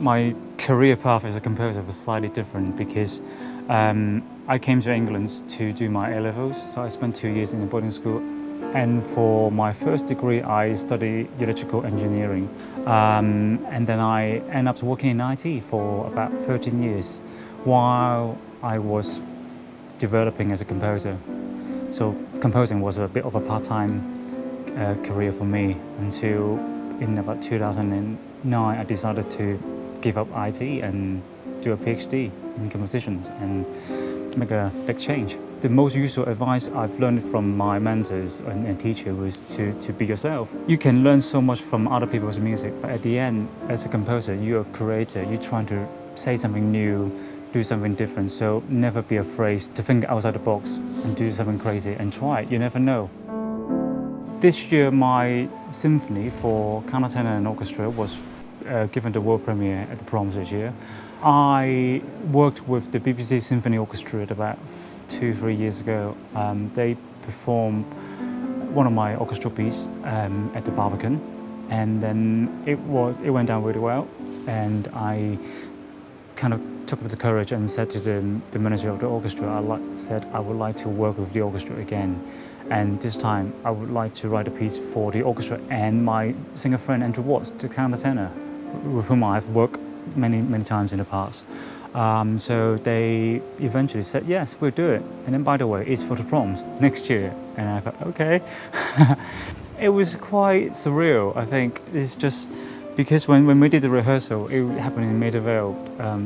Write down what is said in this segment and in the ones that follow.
my career path as a composer was slightly different because I came to England to do my A-levels, so I spent 2 years in a boarding school. And for my first degree, I studied electrical engineering. And then I ended up working in IT for about 13 years while I was developing as a composer. So composing was a bit of a part-time career for me until in about 2009 I decided to give up IT and do a PhD in composition and make a big change. The most useful advice I've learned from my mentors and teacher was to be yourself. You can learn so much from other people's music, but at the end, as a composer, you're a creator. You're trying to say something new, do something different. So never be afraid to think outside the box and do something crazy and try it. You never know. This year, my symphony for countertenor and orchestra was given the world premiere at the proms this year. I worked with the BBC Symphony Orchestra about 2-3 years ago. They performed one of my orchestral pieces at the Barbican, and then it went down really well. And I kind of took up the courage and said to the manager of the orchestra, I would like to work with the orchestra again. And this time, I would like to write a piece for the orchestra and my singer friend Andrew Watts, the countertenor, with whom I've worked many times in the past. So they eventually said, yes, we'll do it. And then, by the way, it's for the proms next year. And I thought, okay. It was quite surreal, I think. It's just because when we did the rehearsal, it happened in Maida Vale,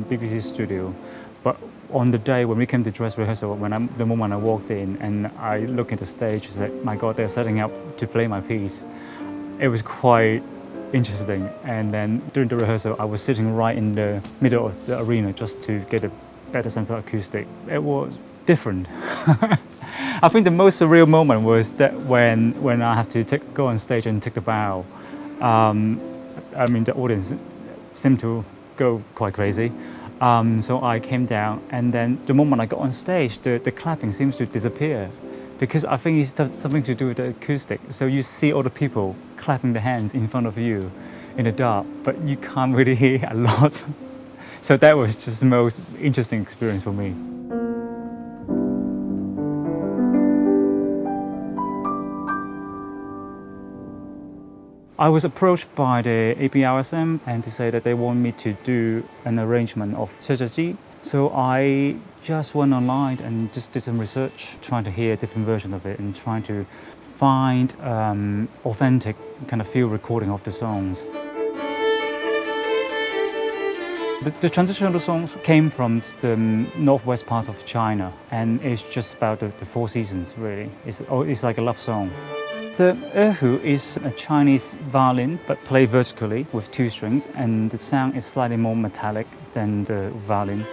BBC studio. But on the day when we came to dress rehearsal, the moment I walked in and I looked at the stage, I said, my God, they're setting up to play my piece. It was quite interesting. And then during the rehearsal, I was sitting right in the middle of the arena just to get a better sense of acoustic. It was different. I think the most surreal moment was that when I have to go on stage and take the bow. I mean, the audience seemed to go quite crazy. So I came down, and then the moment I got on stage, the clapping seems to disappear, because I think it's something to do with the acoustic. So you see all the people clapping their hands in front of you in the dark, but you can't really hear a lot. So that was just the most interesting experience for me. I was approached by the APRSM and to say that they want me to do an arrangement of Ji. So I just went online and just did some research, trying to hear a different version of it and trying to find authentic kind of field recording of the songs. The traditional songs came from the northwest part of China, and it's just about the four seasons, really. It's like a love song. The erhu is a Chinese violin, but played vertically with 2 strings, and the sound is slightly more metallic than the violin.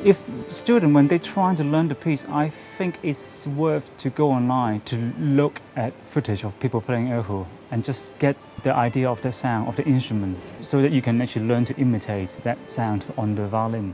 If students, when they try to learn the piece, I think it's worth to go online to look at footage of people playing erhu and just get the idea of the sound of the instrument so that you can actually learn to imitate that sound on the violin.